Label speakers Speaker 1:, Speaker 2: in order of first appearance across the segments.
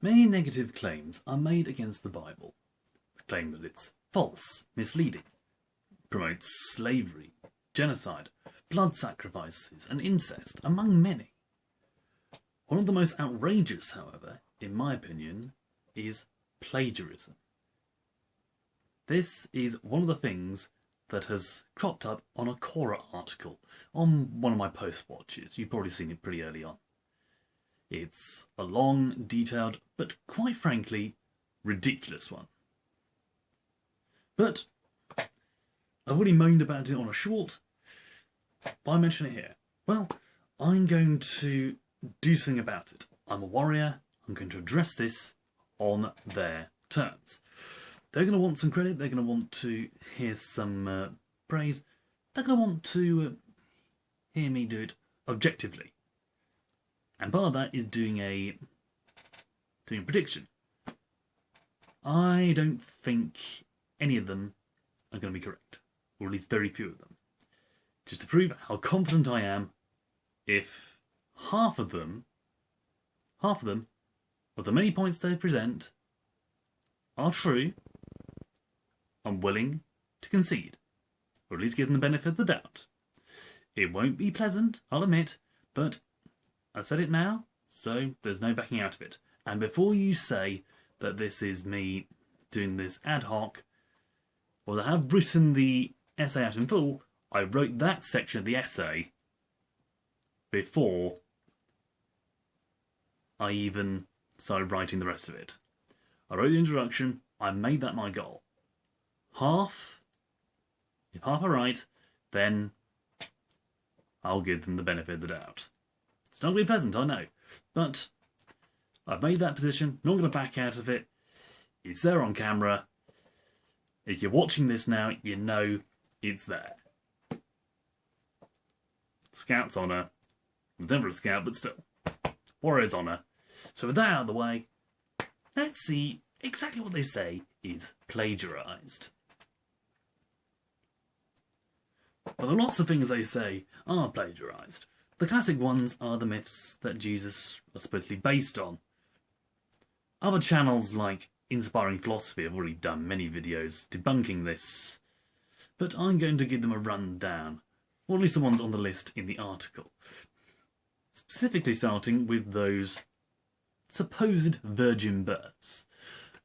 Speaker 1: Many negative claims are made against the Bible. The claim that it's false, misleading, promotes slavery, genocide, blood sacrifices and incest, among many. One of the most outrageous, however, in my opinion, is plagiarism. This is one of the things that has cropped up on a Quora article on one of my post watches. You've probably seen it pretty early on. It's a long, detailed, but quite frankly, ridiculous one. But I've already moaned about it on a short. Why mention it here? Well, I'm going to do something about it. I'm a warrior. I'm going to address this on their terms. They're going to want some credit. They're going to want to hear some praise. They're going to want to hear me do it objectively. And part of that is doing a prediction. I don't think any of them are going to be correct, or at least very few of them. Just to prove how confident I am, if half of them, of the many points they present, are true, I'm willing to concede, or at least give them the benefit of the doubt. It won't be pleasant, I'll admit, but I've said it now, so there's no backing out of it. And before you say that this is me doing this ad hoc, well, I have written the essay out in full. I wrote that section of the essay before I even started writing the rest of it. I wrote the introduction, I made that my goal. If half are right, then I'll give them the benefit of the doubt. It's not going to be pleasant, I know, but I've made that position, not going to back out of it. It's there on camera. If you're watching this now, you know it's there. Scout's honour. I'm never a scout, but still. Warrior's honour. So with that out of the way, let's see exactly what they say is plagiarised. Well, there are lots of things they say are plagiarised. The classic ones are the myths that Jesus was supposedly based on. Other channels like Inspiring Philosophy have already done many videos debunking this, but I'm going to give them a rundown, or at least the ones on the list in the article. Specifically starting with those supposed virgin births,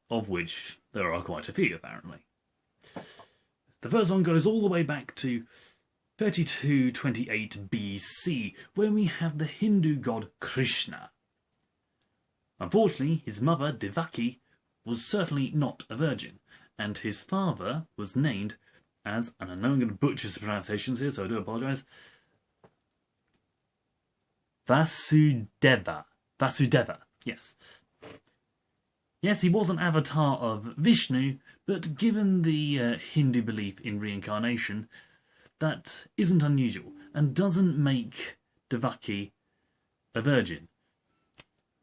Speaker 1: of which there are quite a few apparently. The first one goes all the way back to 3228 BC, where we have the Hindu god Krishna. Unfortunately, his mother, Devaki, was certainly not a virgin, and his father was named as, and I know I'm going to butcher the pronunciations here, so I do apologise, Vasudeva, yes. Yes, he was an avatar of Vishnu, but given the Hindu belief in reincarnation, that isn't unusual, and doesn't make Devaki a virgin.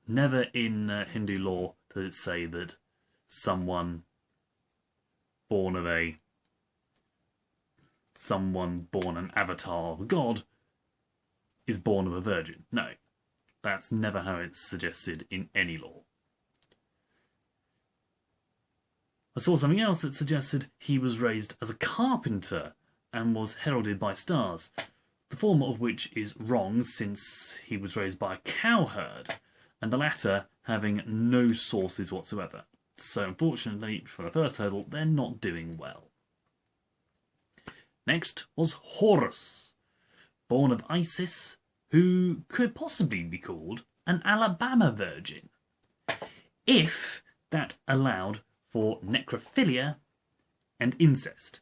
Speaker 1: Never in Hindu law does it say that someone born an avatar of God is born of a virgin. No, that's never how it's suggested in any law. I saw something else that suggested he was raised as a carpenter and was heralded by stars, the former of which is wrong since he was raised by a cowherd, and the latter having no sources whatsoever. So unfortunately, for the first hurdle, they're not doing well. Next was Horus, born of Isis, who could possibly be called an Alabama virgin, if that allowed for necrophilia and incest,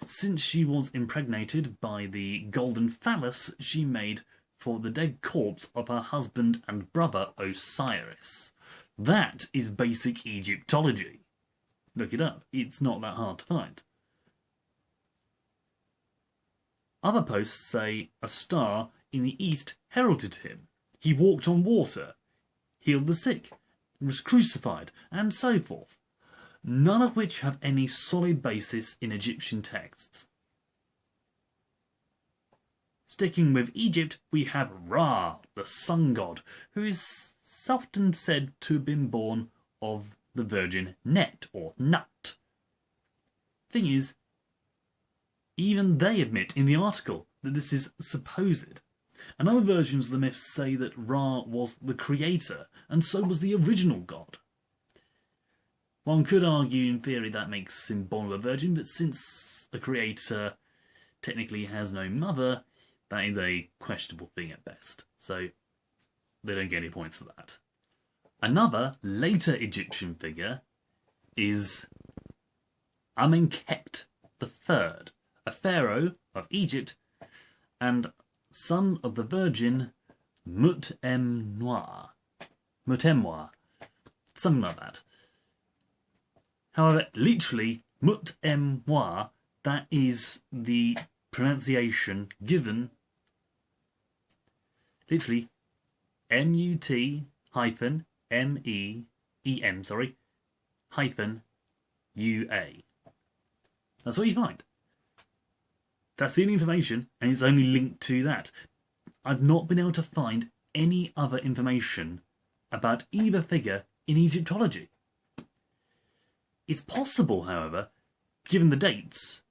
Speaker 1: since she was impregnated by the golden phallus she made for the dead corpse of her husband and brother Osiris. That is basic Egyptology. Look it up, it's not that hard to find. Other posts say a star in the east heralded him. He walked on water, healed the sick, was crucified, and so forth. None of which have any solid basis in Egyptian texts. Sticking with Egypt, we have Ra, the sun god, who is it's often said to have been born of the virgin Net or Nut. Thing is, even they admit in the article that this is supposed. And other versions of the myth say that Ra was the creator, and so was the original god. One could argue in theory that makes him born of a virgin, but since a creator technically has no mother, that is a questionable thing at best. So they don't get any points for that. Another later Egyptian figure is Amenhotep III, a pharaoh of Egypt and son of the virgin Mutemwa, something like that. However, literally, Mutemwa, that is the pronunciation given, literally, M-U-T-M-E-E-M, hyphen U-A. That's what you find. That's the only information, and it's only linked to that. I've not been able to find any other information about either figure in Egyptology. It's possible, however, given the dates,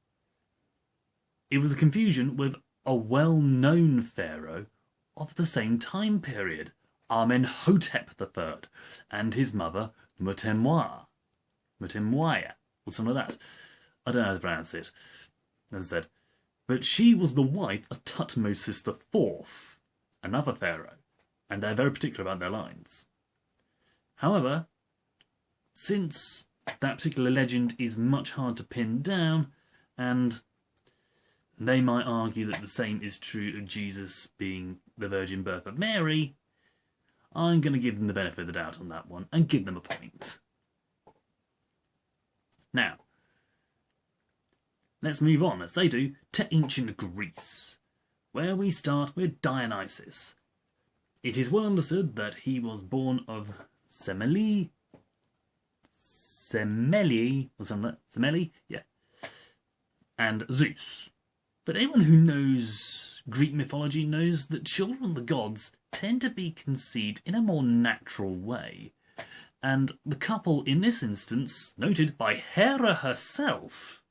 Speaker 1: it was a confusion with a well-known pharaoh of the same time period, Amenhotep III, and his mother Mutemwa, or something like that. I don't know how to pronounce it, as I said. But she was the wife of Tutmosis IV, another pharaoh, and they're very particular about their lines. However, since that particular legend is much hard to pin down, and they might argue that the same is true of Jesus being the virgin birth of Mary, I'm going to give them the benefit of the doubt on that one and give them a point. Now, let's move on, as they do, to ancient Greece, where we start with Dionysus. It is well understood that he was born of Semele, and Zeus. But anyone who knows Greek mythology knows that children of the gods tend to be conceived in a more natural way. And the couple in this instance, noted by Hera herself,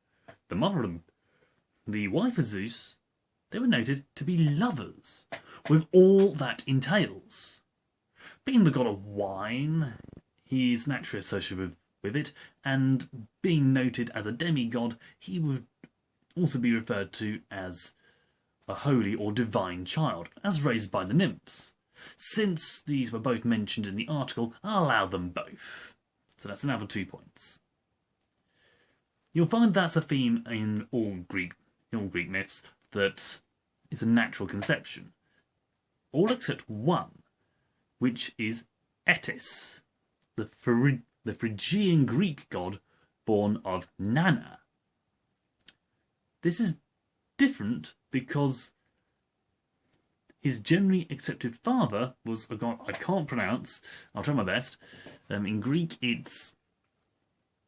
Speaker 1: the mother of the wife of Zeus, they were noted to be lovers, with all that entails. Being the god of wine, he is naturally associated with it, and being noted as a demigod, he would also be referred to as a holy or divine child, as raised by the nymphs. Since these were both mentioned in the article, I'll allow them both. So that's another 2 points. You'll find that's a theme in all Greek myths, that it's a natural conception. All except one, which is Attis, the Phrygian Greek god born of Nana. This is different because his generally accepted father was a god I can't pronounce. I'll try my best. In Greek, it's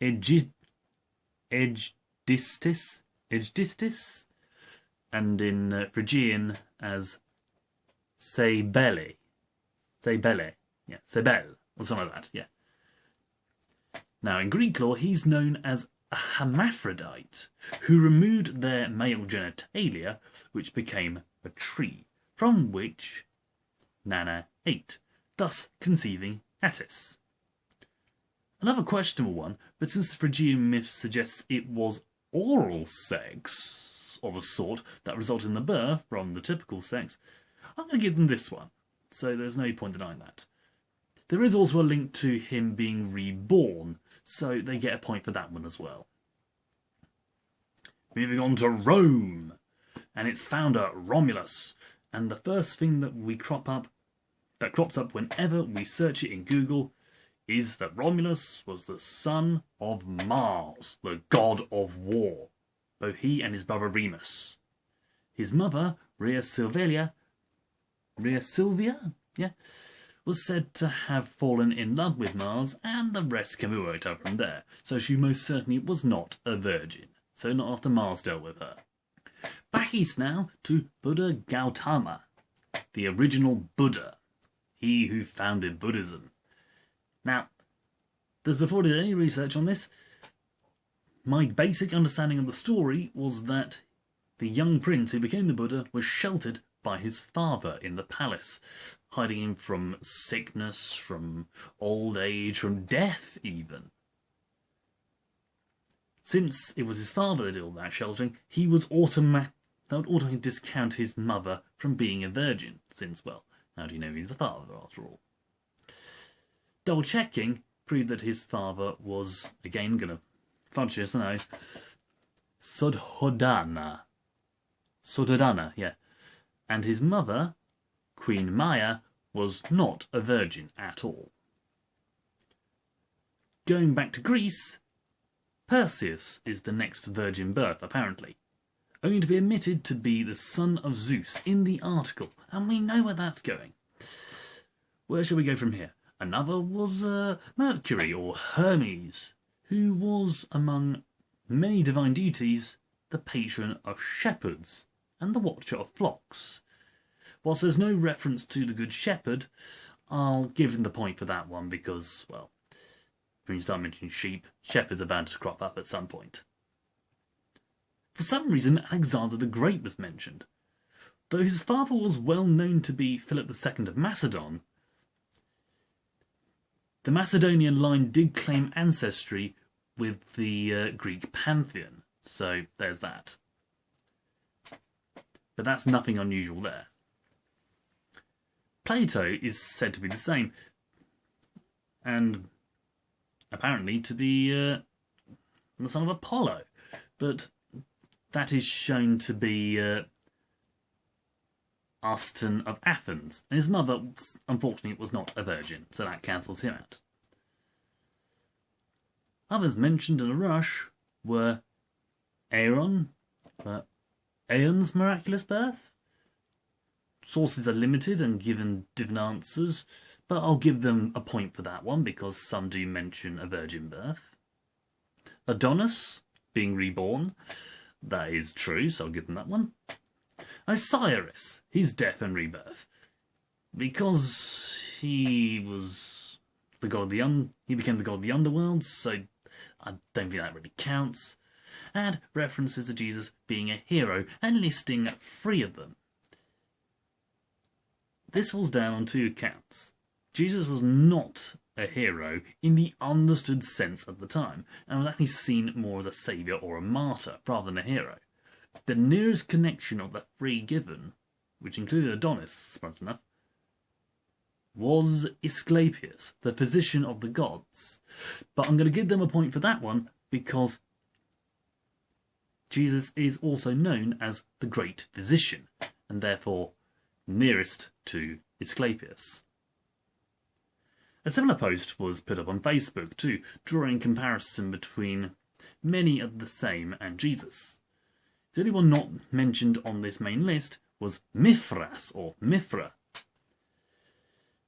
Speaker 1: Egeistis, and in Phrygian as Cybele, or something like that. Yeah. Now, in Greek lore, he's known as a hermaphrodite who removed their male genitalia, which became a tree, from which Nana ate, thus conceiving Attis. Another questionable one, but since the Phrygian myth suggests it was oral sex of a sort that resulted in the birth from the typical sex, I'm going to give them this one, so there's no point denying that. There is also a link to him being reborn, so they get a point for that one as well. Moving on to Rome, and its founder Romulus, and the first thing that crops up whenever we search it in Google is that Romulus was the son of Mars, the god of war, both he and his brother Remus. His mother, Rhea Silvia, was said to have fallen in love with Mars, and the rest can be worked out from there. So she most certainly was not a virgin, so not after Mars dealt with her. Bacchus now to Buddha Gautama, the original Buddha, he who founded Buddhism. Now, before I did any research on this, my basic understanding of the story was that the young prince who became the Buddha was sheltered by his father in the palace, hiding him from sickness, from old age, from death even. Since it was his father that did all that sheltering, that would automatically discount his mother from being a virgin, since, well, how do you know he's the father after all? Double checking proved that his father was, again, gonna fudge this, I know, Suddhodana, yeah. And his mother, Queen Maya, was not a virgin at all. Going back to Greece, Perseus is the next virgin birth, apparently, only to be admitted to be the son of Zeus in the article, and we know where that's going. Where shall we go from here? Another was Mercury, or Hermes, who was, among many divine deities, the patron of shepherds and the watcher of flocks. Whilst there's no reference to the Good Shepherd, I'll give him the point for that one because, well, when you start mentioning sheep, shepherds are bound to crop up at some point. For some reason, Alexander the Great was mentioned. Though his father was well known to be Philip II of Macedon, the Macedonian line did claim ancestry with the Greek pantheon, so there's that. But that's nothing unusual there. Plato is said to be the same, and apparently to be the son of Apollo, but that is shown to be Austin of Athens, and his mother, unfortunately, was not a virgin, so that cancels him out. Others mentioned in a rush were Aeon's miraculous birth. Sources are limited and given different answers, but I'll give them a point for that one because some do mention a virgin birth. Adonis being reborn, that is true, so I'll give them that one. Osiris, his death and rebirth, because he was the god of the he became the god of the underworld, so I don't think that really counts. And references to Jesus being a hero and listing 3 of them. This falls down on 2 accounts. Jesus was not a hero in the understood sense at the time, and was actually seen more as a saviour or a martyr rather than a hero. The nearest connection of the 3 given, which included Adonis, surprisingly enough, was Asclepius, the physician of the gods. But I'm going to give them a point for that one because Jesus is also known as the great physician, and therefore nearest to Asclepius. A similar post was put up on Facebook too, drawing comparison between many of the same and Jesus. The only one not mentioned on this main list was Mithras, or Mithra.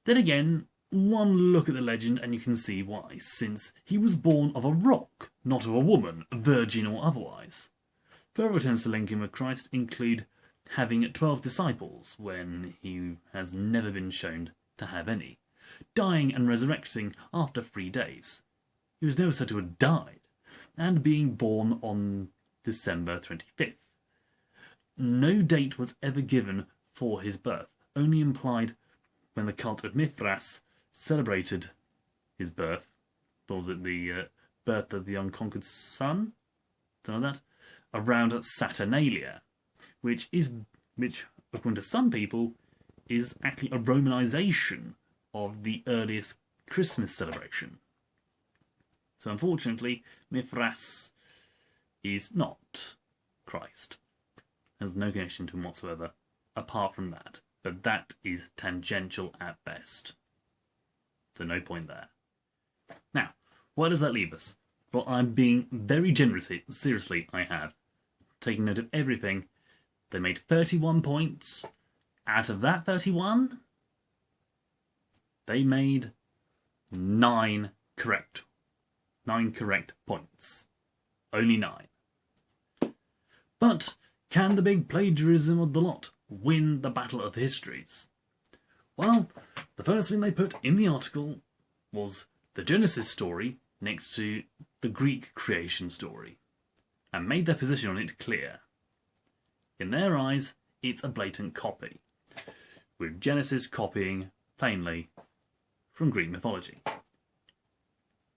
Speaker 1: Then again, one look at the legend and you can see why, since he was born of a rock, not of a woman, virgin or otherwise. Further attempts to link him with Christ include having 12 disciples, when he has never been shown to have any, dying and resurrecting after 3 days. He was never said to have died, and being born on December 25th. No date was ever given for his birth, only implied when the cult of Mithras celebrated his birth. What was it, the birth of the unconquered sun? Something like that? Around Saturnalia, which, according to some people, is actually a Romanization of the earliest Christmas celebration. So unfortunately, Mithras is not Christ. Has no connection to him whatsoever, apart from that. But that is tangential at best. So no point there. Now, where does that leave us? Well, I'm being very generous. Seriously, I have. Taking note of everything. They made 31 points. Out of that 31, they made 9 correct. 9 correct points. Only 9. But can the big plagiarism of the lot win the Battle of the Histories? Well, the first thing they put in the article was the Genesis story next to the Greek creation story, and made their position on it clear. In their eyes, it's a blatant copy, with Genesis copying plainly from Greek mythology.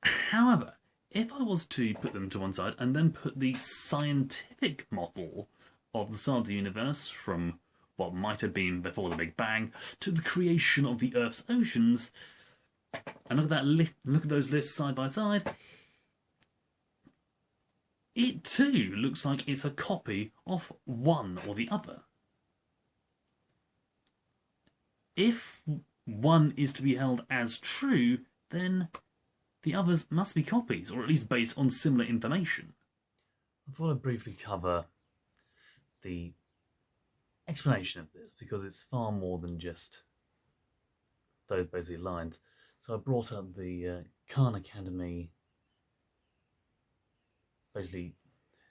Speaker 1: However, if I was to put them to one side and then put the scientific model of the start of the universe from what might have been before the Big Bang to the creation of the Earth's oceans, and look at those lists side by side, it too looks like it's a copy of one or the other. If one is to be held as true, then the others must be copies, or at least based on similar information. I thought I'd briefly cover the explanation of this, because it's far more than just those basic lines. So I brought up the Khan Academy, basically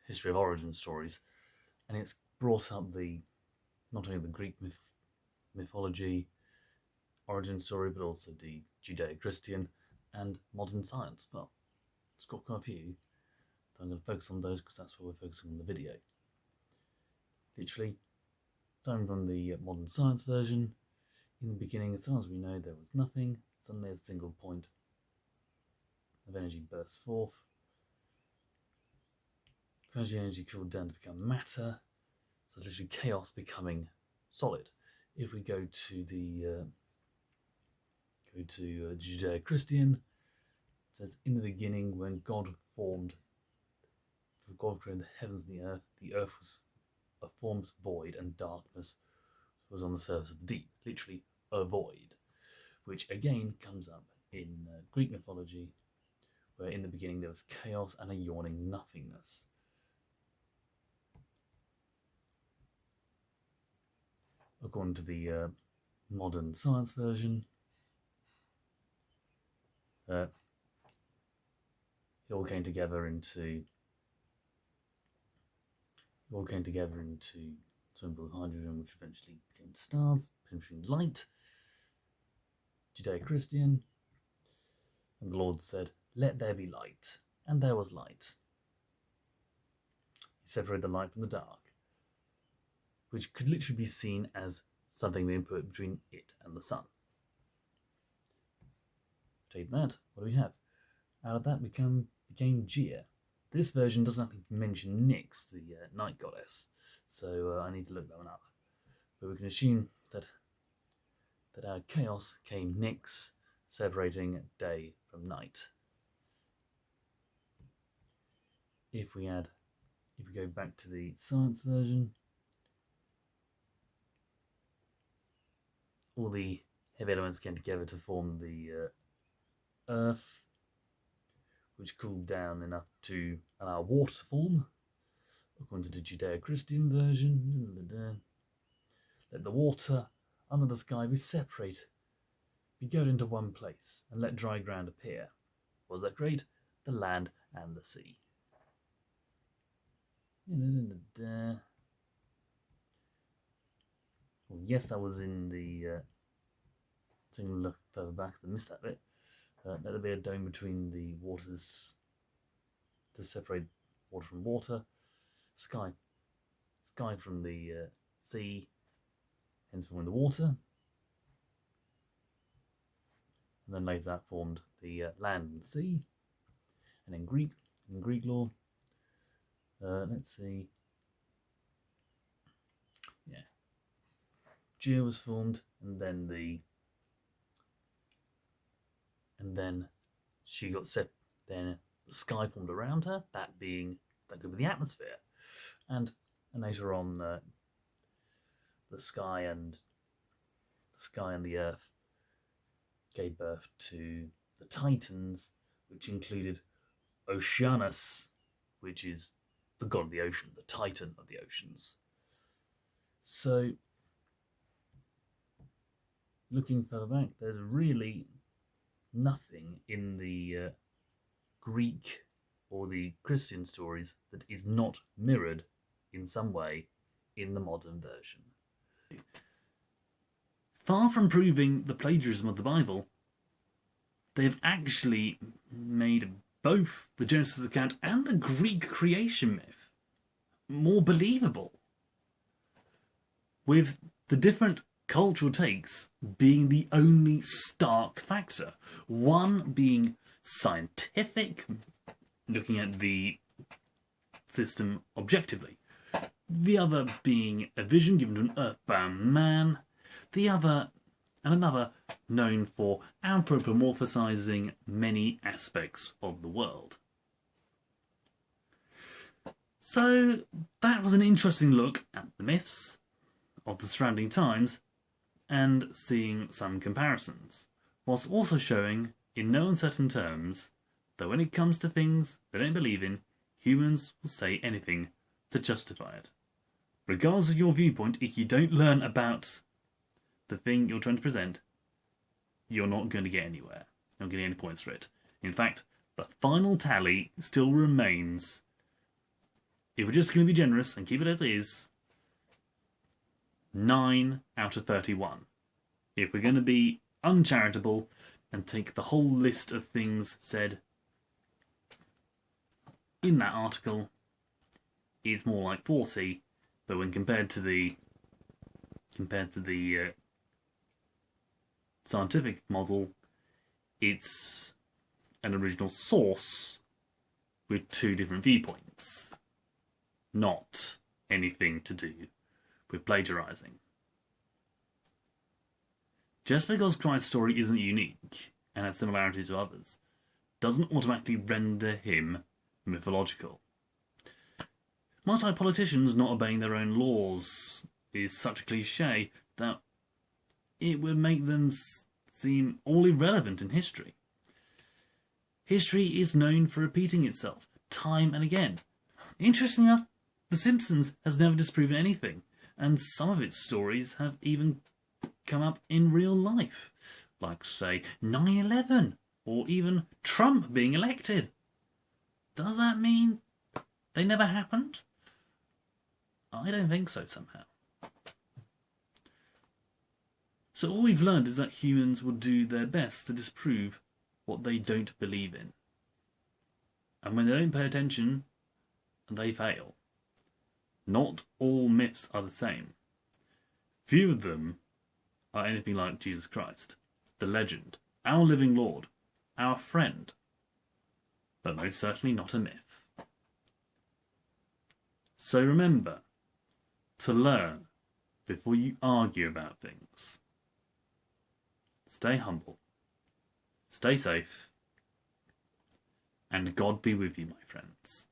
Speaker 1: history of origin stories, and it's brought up not only the Greek mythology origin story, but also the Judeo-Christian and modern science. Well, it's got quite a few. I'm going to focus on those because that's what we're focusing on in the video. Literally, starting from the modern science version, in the beginning, as far as we know, there was nothing. Suddenly a single point of energy bursts forth. Gradually energy cooled down to become matter. So it's literally chaos becoming solid. If we go to the Judeo-Christian, it says, in the beginning, when God created the heavens and the earth was a formless void, and darkness was on the surface of the deep. Literally, a void. Which again comes up in Greek mythology, where in the beginning there was chaos and a yawning nothingness. According to the modern science version, it all came together into simple hydrogen, which eventually became stars, penetrating light. Judeo-Christian, and the Lord said, "Let there be light," and there was light. He separated the light from the dark, which could literally be seen as something being put between it and the sun. Take that, what do we have? Out of that became Gia. This version doesn't actually mention Nyx, the night goddess, so I need to look that one up. But we can assume that out of chaos came Nyx, separating day from night. If we go back to the science version, all the heavy elements came together to form the Earth, which cooled down enough to allow water to form. According to the Judeo-Christian version, let the water under the sky be separate, be gathered into one place, and let dry ground appear. Was that great? The land and the sea. Well, yes, that was in the taking a look further back, I missed that bit. Let there be a dome between the waters to separate water from water, sky from the sea, hence forming the water. And then later that formed the land and sea. And in Greek law, let's see, yeah, Gia was formed, and then she got set. Then the sky formed around her. That could be the atmosphere, and later on, the sky and the earth gave birth to the Titans, which included Oceanus, which is the god of the ocean, the titan of the oceans. So, looking further back, there's really nothing in the Greek or the Christian stories that is not mirrored in some way in the modern version. Far from proving the plagiarism of the Bible, they've actually made both the Genesis account and the Greek creation myth more believable, with the different cultural takes being the only stark factor. One being scientific, looking at the system objectively. The other being a vision given to an earthbound man. The other, and another, known for anthropomorphizing many aspects of the world. So that was an interesting look at the myths of the surrounding times and seeing some comparisons, whilst also showing, in no uncertain terms, that when it comes to things they don't believe in, humans will say anything to justify it. Regardless of your viewpoint, if you don't learn about the thing you're trying to present, you're not going to get anywhere. You're not getting any points for it. In fact, the final tally still remains, if we're just going to be generous and keep it as is, 9 out of 31. If we're going to be uncharitable and take the whole list of things said in that article, it's more like 40, but when compared to the scientific model, it's an original source with two different viewpoints, not anything to do with plagiarizing. Just because Christ's story isn't unique and has similarities to others doesn't automatically render him mythological. Much like politicians not obeying their own laws is such a cliche that it would make them seem all irrelevant in history. History is known for repeating itself time and again. Interestingly enough, The Simpsons has never disproven anything, and some of its stories have even come up in real life, like, say, 9/11, or even Trump being elected. Does that mean they never happened? I don't think so, somehow. So all we've learned is that humans will do their best to disprove what they don't believe in. And when they don't pay attention, they fail. Not all myths are the same. Few of them are anything like Jesus Christ, the legend, our living Lord, our friend, but most certainly not a myth. So remember to learn before you argue about things. Stay humble, stay safe, and God be with you, my friends.